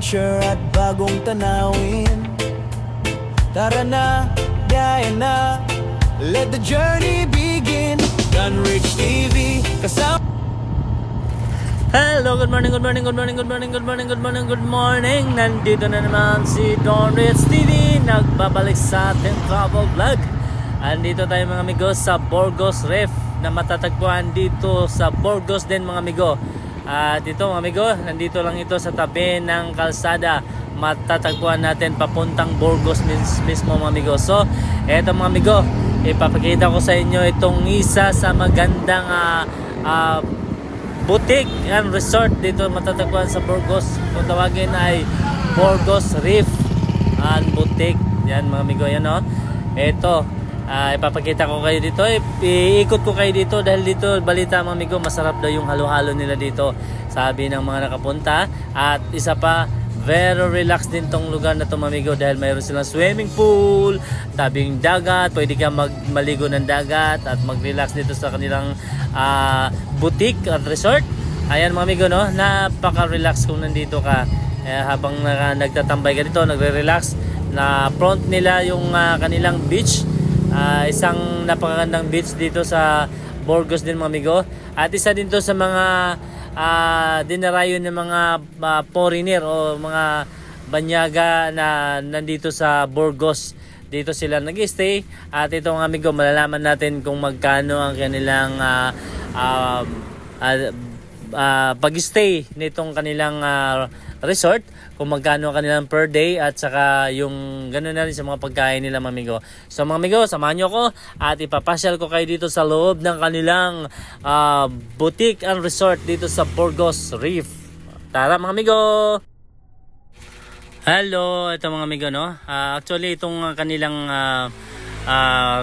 adventure at bagong tanawin. Tara na, gaya na, let the journey begin. Dunrich TV, kasama. Hello, good morning, good morning, good morning, good morning, good morning, good morning, good morning. Nandito na naman si Dunrich TV, nagbabalik sa ating travel vlog. Andito tayo mga amigo sa Burgos Reef na matatagpuan dito sa Burgos din mga amigo. At ito mga amigo, nandito lang ito sa tabi ng kalsada. Matatagpuan natin papuntang Burgos mismo mga amigo. So, eto mga amigo, ipapakita ko sa inyo itong isa sa magandang boutique and resort dito matatagpuan sa Burgos. Kung tawagin ay Burgos Reef and Boutique. Yan mga amigo, yan o. Ito, ipapakita ko kayo dito. Iikot ko kayo dito dahil dito balita mga amigo, masarap daw yung halo-halo nila dito. Sabi ng mga nakapunta. At isa pa, very relaxed din tong lugar na to mga amigo dahil mayroon silang swimming pool, tabing dagat, pwede ka maligo ng dagat at mag-relax dito sa kanilang boutique at resort. Ayan mga amigo, no, napaka-relax kung nandito ka habang nagtatambay ka dito, nagre-relax. Na front nila yung kanilang beach, isang napakagandang beach dito sa Burgos din mga amigo. At isa din to sa mga dinarayo ng mga foreigner o mga banyaga na nandito sa Burgos. Dito sila nag-stay. At ito mga amigo, malalaman natin kung magkano ang kanilang pag-stay nitong kanilang resort, kung magkano ang kanilang per day at saka yung gano'n na rin sa mga pagkain nila mga amigo. So mga amigo, samahan nyo ko at ipapasyal ko kayo dito sa loob ng kanilang boutique and resort dito sa Burgos Reef. Tara mga amigo! Hello, ito mga amigo, no? Actually itong kanilang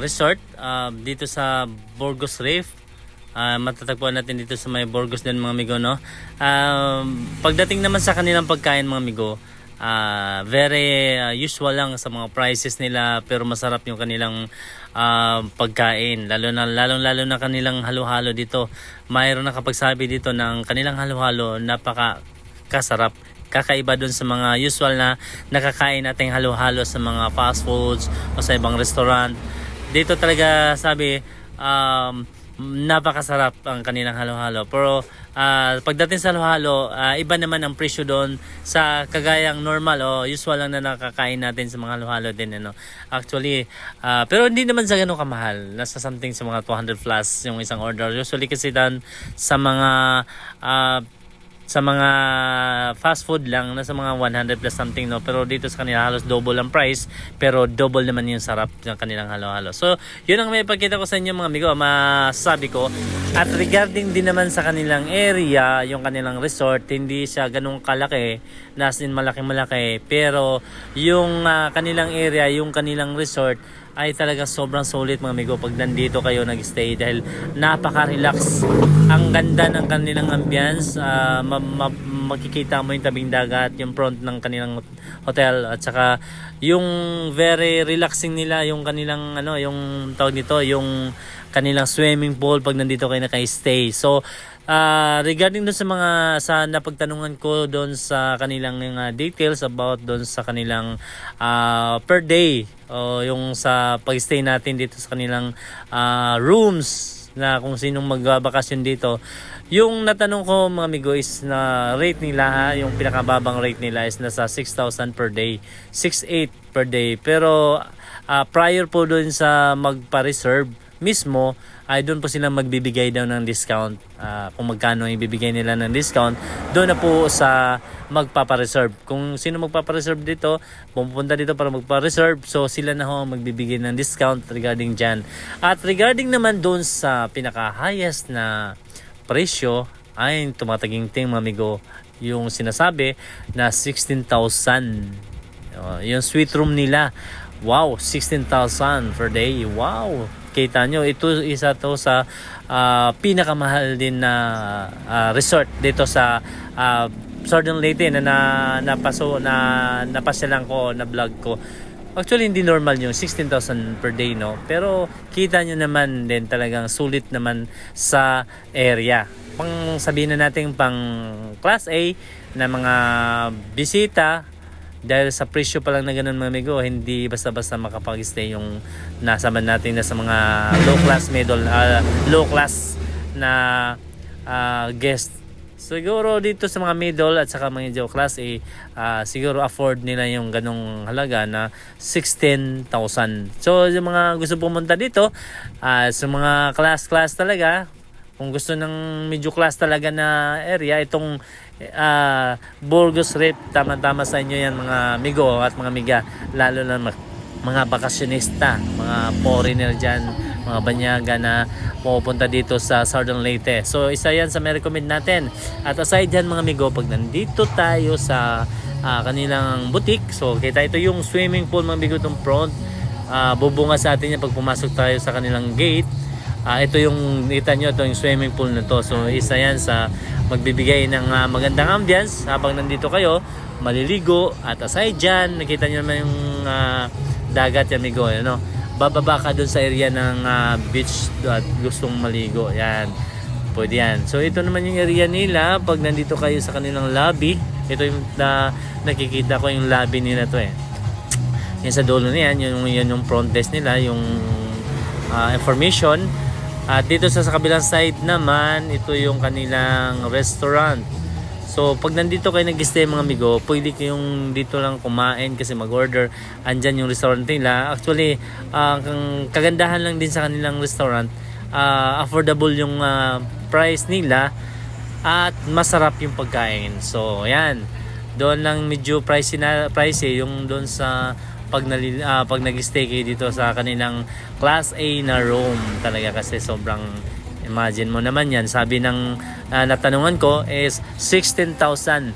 resort dito sa Burgos Reef, matatagpuan natin dito sa may Burgos din mga amigo, no? Pagdating naman sa kanilang pagkain mga amigo, very usual lang sa mga prices nila, pero masarap yung kanilang pagkain, lalo na kanilang halo-halo dito. Mayroon na kapagsabi dito ng kanilang halo-halo, napaka kasarap. Kakaiba dun sa mga usual na nakakain nating halo-halo sa mga fast foods o sa ibang restaurant. Dito talaga sabi, napakasarap ang kanilang halo-halo. Pero pagdating sa halo-halo, iba naman ang presyo doon sa kagayang normal o usual lang na nakakain natin sa mga halo-halo din, ano. Actually, pero hindi naman sa ganun kamahal. Nasa something sa mga 200 plus yung isang order. Usually kasi doon sa mga fast food lang nasa mga 100 plus something, no, pero dito sa kanila halos double ang price, pero double naman yung sarap ng kanilang halo-halo. So yun ang may pagkita ko sa inyo mga amigo, masasabi ko. At regarding din naman sa kanilang area, yung kanilang resort, hindi siya ganun kalaki, as in malaki, pero yung kanilang area, yung kanilang resort ay talaga sobrang solid mga amigo pag nandito kayo nag-stay dahil napaka-relax. Ang ganda ng kanilang ambience, makikita mo yung tabing dagat, yung front ng kanilang hotel, at saka yung very relaxing nila, yung kanilang yung tawag nito, yung kanilang swimming pool pag nandito kayo naka-stay. So regarding dun sa napagtanungan ko doon sa kanilang details about doon sa kanilang per day o yung sa pag-stay natin dito sa kanilang rooms, na kung sinong magbabakasyon dito, yung natanong ko mga amigo is na rate nila, yung pinakababang rate nila is nasa 6,000 per day, 6,800 per day. Pero prior po doon sa magpa-reserve mismo, ay doon po sila magbibigay daw ng discount. Kung magkano ibibigay nila ng discount, doon na po sa magpapa-reserve. Kung sino magpapa-reserve dito, pupunta dito para magpa-reserve, so sila na ho magbibigay ng discount regarding dyan. At regarding naman doon sa pinaka-highest na presyo, ay tumataginting mga amigo, yung sinasabi na 16,000. Yung suite room nila, wow, 16,000 per day. Wow! Kita nyo, ito isa to sa pinakamahal din na resort dito sa Southern Leyte na napasyalan ko, na vlog ko. Actually, hindi normal yung 16,000 per day, no? Pero kita nyo naman din talagang sulit naman sa area. Pang sabihin na natin pang class A, na mga bisita. Dahil sa presyo pa lang na ganun mga amigo, hindi basta-basta makapag-stay yung nasaman natin na sa mga low class na guest. Siguro dito sa mga middle at saka mga medyo class siguro afford nila yung ganong halaga na 16,000. So yung mga gusto pumunta dito sa mga class talaga, kung gusto ng medyo class talaga na area, itong Burgos Reef, tama-tama sa inyo yan mga amigo at mga amiga, lalo na mga bakasyonista, mga foreigner dyan, mga banyaga na pupunta dito sa Southern Leyte. So isa yan sa may recommend natin. At aside dyan mga amigo, pag nandito tayo sa kanilang boutique, so kita ito yung swimming pool mga amigo, itong front, bubunga sa atin yan pag pumasok tayo sa kanilang gate. Ito yung kita nyo, ito yung swimming pool na to. So isa yan sa magbibigay ng magandang ambience habang nandito kayo, maliligo. At aside dyan, nakita nyo naman yung dagat yan amigo, ano? Bababa ka dun sa area ng beach at gustong maligo, yan, pwede yan. So ito naman yung area nila pag nandito kayo sa kanilang lobby. Ito yung nakikita ko yung lobby nila to yan sa dulo na yan, yung front desk nila, yung information. At dito sa kabilang side naman, ito yung kanilang restaurant. So pag nandito kayo nag-stay mga amigo, pwede kayong dito lang kumain kasi mag-order. Andyan yung restaurant nila. Actually, ang kagandahan lang din sa kanilang restaurant, affordable yung price nila at masarap yung pagkain. So yan, doon lang medyo pricey yung doon sa pag nag-stay kayo dito sa kanilang Class A na room talaga, kasi sobrang, imagine mo naman yan, sabi ng natanungan ko is 16,000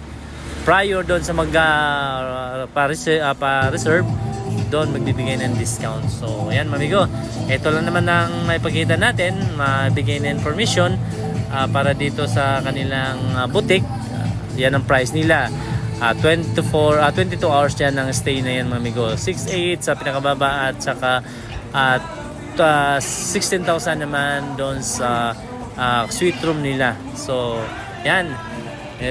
prior doon sa pa-reserve, doon magbibigay ng discount. So yan mamigo, ito lang naman ang maipakita natin, mabigay na information para dito sa kanilang boutique. Yan ang price nila. 22 hours yan ang stay na yan mga amigo. 6,800 sa pinakababa at saka 16,000 naman doon sa suite room nila. So yan,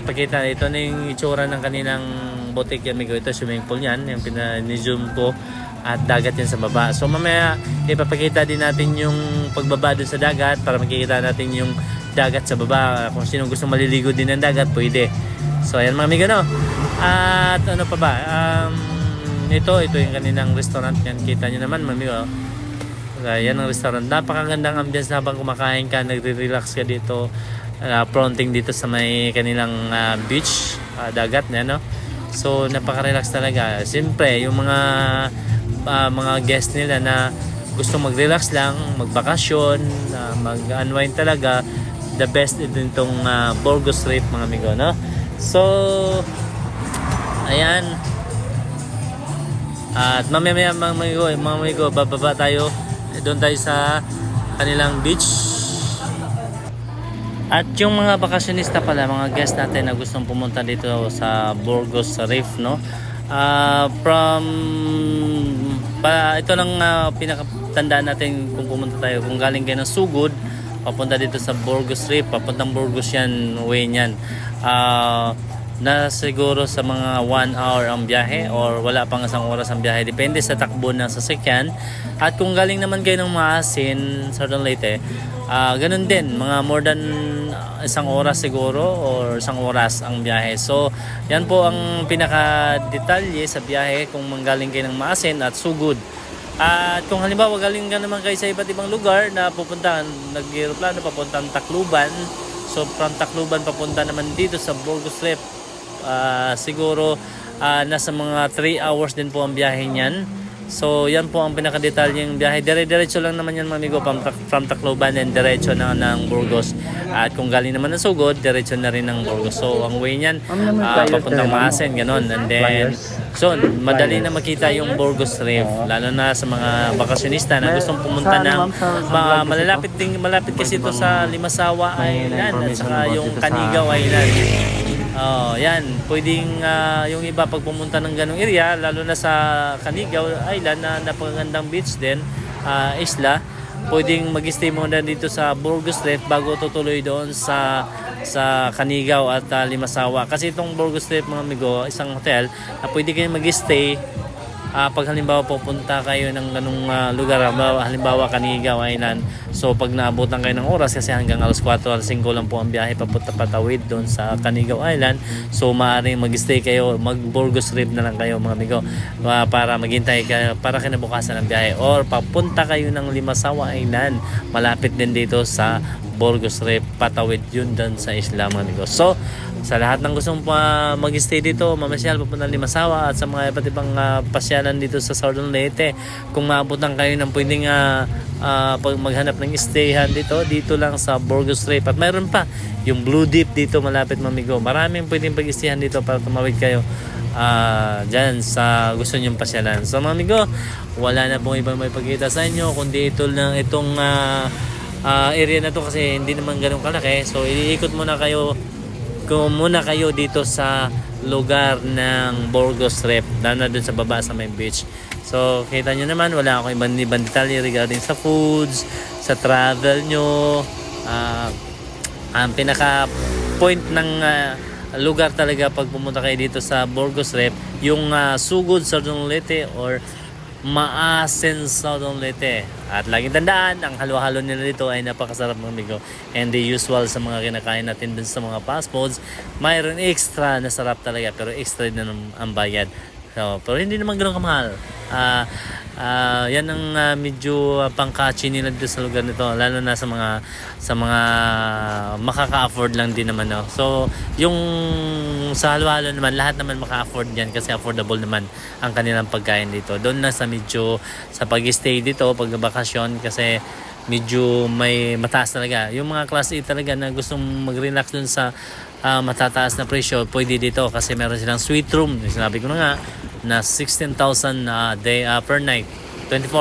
pakita, ito na yung itsura ng kanilang boutique yan amigo. Ito swimming pool yan, yung pinani-zoom ko, at dagat yan sa baba. So mamaya ipapakita din natin yung pagbaba doon sa dagat para makikita natin yung dagat sa baba. Kung sino gusto maliligo din ng dagat, pwede. So ayan mga amigo, no? At ano pa ba? Ito yung kanilang restaurant. Yan, kita nyo naman mga amigo. Yan ang restaurant. Napakagandang ambience habang kumakain ka, nagre-relax ka dito. Fronting dito sa may kanilang beach, dagat na, no? So napaka-relax talaga. Siyempre, yung mga guest nila na gusto mag-relax lang, magbakasyon, mag-unwind talaga, the best din itong Burgos Reef mga amigo, no? So ayan, at mamaya mga amigo, bababa tayo doon tayo sa kanilang beach. At yung mga bakasyonista pala, mga guest natin na gustong pumunta dito sa Burgos Reef, no? Ito lang pinakatandaan natin kung pumunta tayo. Kung galing kayo ng Sugod, papunta dito sa Burgos Reef, papuntang Burgos yan, way niyan. Na siguro sa mga 1 hour ang biyahe or wala pang isang oras ang biyahe, depende sa takbo ng sasakyan. At kung galing naman kayo ng Maasin, Southern Leyte, ganun din, mga more than isang oras siguro or isang oras ang biyahe. So yan po ang pinaka-detalye sa biyahe kung manggaling kayo ng Maasin at Sugod. At kung halimbawa galing ka naman kayo sa iba't ibang lugar na pupuntahan, nag-aeroplano papuntang Tacloban, so from Tacloban papunta naman dito sa Burgos Reef, siguro nasa mga 3 hours din po ang biyahe niyan. So yan po ang pinakadetalyeng biyahe. Diretso lang naman yan mga amigo, from Tacloban and diretso na ng Burgos. At kung galing naman ng Sugod, diretso na rin ng Burgos. So ang way niyan, papuntang Maasin, ganon. And then, so madali na makita yung Burgos Reef, lalo na sa mga bakasyonista na gustong pumunta ng malapit kasi ito sa Limasawa Island at saka yung Canigao Island. Yan, pwedeng yung iba pag pumunta ng ganong area, lalo na sa Canigao Island na napakagandang beach din, isla, pwedeng mag-stay muna dito sa Burgos Reef bago tutuloy doon sa sa Canigaw at Limasawa. Kasi itong Burgos Trip mga amigo, isang hotel na pwede kayo mag-stay pag halimbawa pupunta kayo ng ganung lugar, halimbawa Canigaw Island. So pag naabutan kayo ng oras, kasi hanggang alas 4, alas 5 lang po ang biyahe papunta patawid doon sa Canigaw Island. So maaaring mag-stay kayo, mag-Burgos Trip na lang kayo mga amigo, para maghintay kayo para kinabukasan ng biyahe, or papunta kayo ng Limasawa Island, malapit din dito sa Burgos Trip, patawid yun doon sa isla mga amigo. So sa lahat ng gustong mag-stay dito, mamasyal, papunta ng Limasawa, at sa mga iba't ibang pasyalan dito sa Southern Leyte, kung maabutan kayo ng pwedeng maghanap ng stayhan dito lang sa Burgos Trip. At mayroon pa yung Blue Deep dito malapit mamigo. Maraming pwedeng pag-stayhan dito para tumawid kayo dyan sa gusto nyong pasyalan. So mga amigo, wala na pong ibang may pagkita sa inyo kundi itong area na to, kasi hindi naman ganun kalaki. So iikot muna kayo dito sa lugar ng Burgos Trip, na doon sa baba sa may beach. So kita nyo naman, wala akong ibang detalye regarding sa foods, sa travel nyo. Ang pinaka point ng lugar talaga pag pumunta kayo dito sa Burgos Trip, yung Sugod Southern Leyte or Maasin Southern Leyte. At laging tandaan, ang halo-halo nila dito ay napakasarap mga amigo. And the usual sa mga kinakain natin dun sa mga fast foods, mayroon extra na sarap talaga, pero extra din ang bayad. So, pero hindi naman ganoon kamahal. Yan ang medyo pangkachi nila dito sa lugar nito, lalo na sa mga makaka-afford lang din naman, no? So yung sa halo-halo naman, lahat naman maka-afford yan kasi affordable naman ang kanilang pagkain dito. Doon na sa medyo sa pag-stay dito, pag-bakasyon, kasi medyo may mataas talaga. Yung mga class A talaga na gustong mag-relax dun sa matataas na presyo, pwede dito kasi meron silang suite room. Sinabi ko na nga na 16,000 per night, 22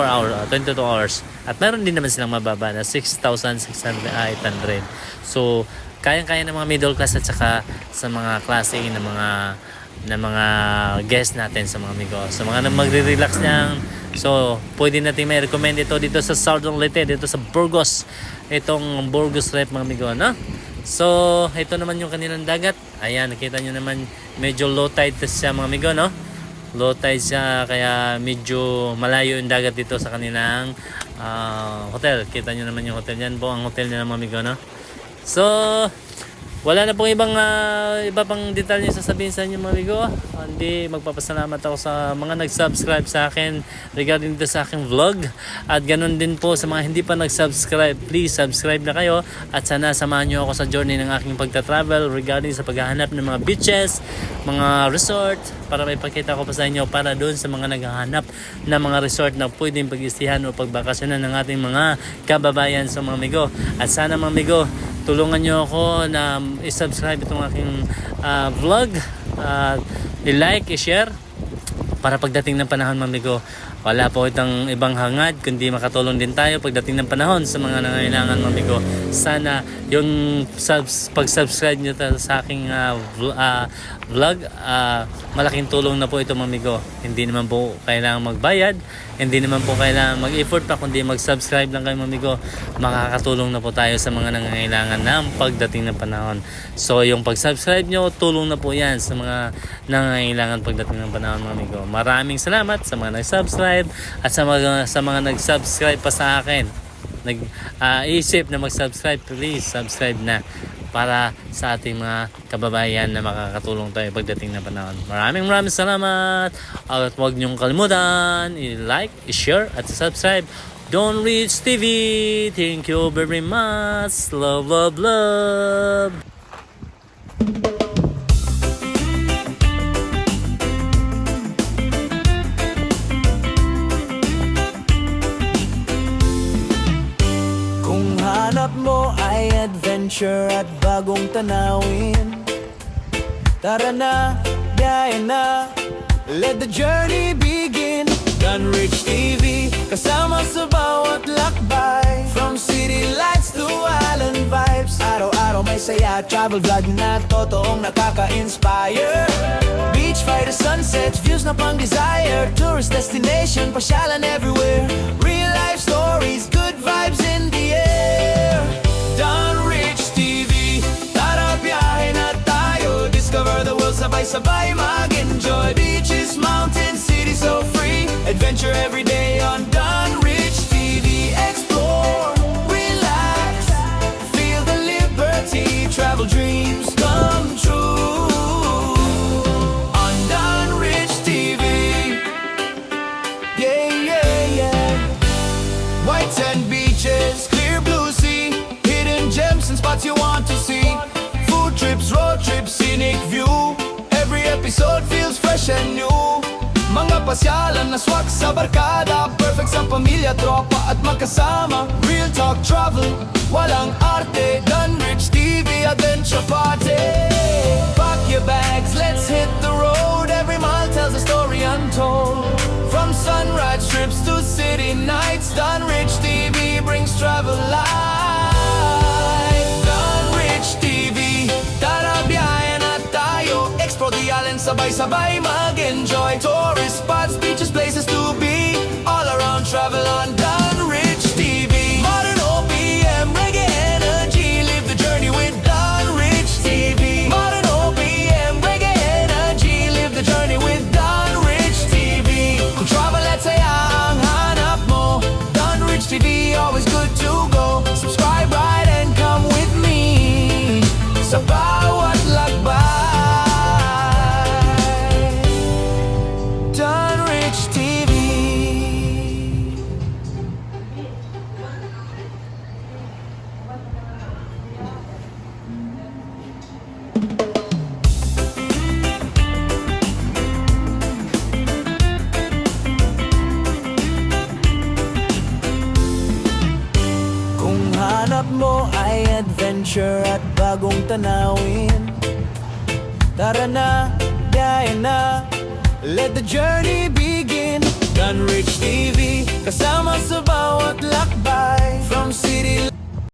hours. At meron din naman silang mababa na 6,800. So kayang-kaya ng mga middle class at saka sa mga class A na mga guest natin, sa mga amigo, sa mga magre-relax lang. So pwede natin may recommend ito dito sa Southern Leyte, dito sa Burgos, itong Burgos Trip mga amigo, no? So ito naman yung kanilang dagat. Ayan, nakita nyo naman medyo low tide siya mga amigo, no? Low tide siya, kaya medyo malayo yung dagat dito sa kanilang hotel. Kita nyo naman yung hotel, yan po ang hotel nila mga amigo, no? So wala na pong iba pang detalye sasabihin sa inyo mga amigo. Hindi, magpapasalamat ako sa mga nag-subscribe sa akin regarding dito sa aking vlog. At ganun din po sa mga hindi pa nag-subscribe, please subscribe na kayo. At sana samahan nyo ako sa journey ng aking pagta-travel regarding sa paghahanap ng mga beaches, mga resort, para may pakita ko pa sa inyo, para doon sa mga naghahanap ng mga resort na pwedeng pag-istihan o pagbakasyonan ng ating mga kababayan sa mga amigo. At sana mga amigo, tulungan nyo ako na i-subscribe itong aking vlog, i-like, i-share, para pagdating ng panahon mga amigo, wala po itong ibang hangad kundi makatulong din tayo pagdating ng panahon sa mga nangailangan mga amigo. Sana yung pag-subscribe nyo sa aking vlog, malaking tulong na po ito mga amigo. Hindi naman po kailangan magbayad, hindi naman po kailangan mag-effort pa, kundi mag-subscribe lang kayo mga amigo. Makakatulong na po tayo sa mga nangailangan ng pagdating ng panahon. So yung pag-subscribe nyo, tulong na po yan sa mga nangailangan pagdating ng panahon mga amigo. Maraming salamat sa mga nag-subscribe at sa mga nag-subscribe pa sa akin. Isip na mag-subscribe, please subscribe na, para sa ating mga kababayan na makakatulong tayo pagdating ng panahon. Maraming salamat. At huwag niyong kalimutan i-like, i-share at subscribe Don Rich TV. Thank you very much. Love, love, love. Kung hanap mo ay adventure at bagong tanawin, tara na, biyahe na, let the journey begin. Don Rich TV, kasama sa bawat lakbay, from city lights to island vibes. Araw-araw may saya, travel vlog na totoong nakaka-inspire. Beach fire to sunsets, views na pang desire, tourist destination, pasyalan everywhere. Real life stories, good vibes in the air. Don Rich TV, tara adventure every day on Dunrich TV. Explore, relax, feel the liberty, travel dreams come true on Dunrich TV. Yeah, yeah, yeah. White sand beaches, clear blue sea, hidden gems and spots you want to see. Food trips, road trips, scenic view. Every episode feels fresh and new. Mga pasyalan na swak sa barkada, perfect sa pamilya, tropa at magkasama. Real talk travel, walang arte. Dunrich TV Adventure Party. Pack your bags, let's hit the road. Every mile tells a story untold. From sunrise trips to city nights, Dunrich TV brings travel life. Dunrich TV, tara biyahe na tayo. Explore the island, sabay-sabay mag-enjoy. Tourist spots, beaches, places to be. All around travel on Dunrich TV. Modern OPM, reggae energy. Live the journey with Dunrich TV. Modern OPM, reggae energy. Live the journey with Dunrich TV. Kung travel at saya ang hanap mo, Dunrich TV, always good to go. Subscribe right and come with me sa bawat lakbay. Dunrich TV. Kung hanap mo ay adventure at bagong tanawin, tara na, biyahe na, let the journey be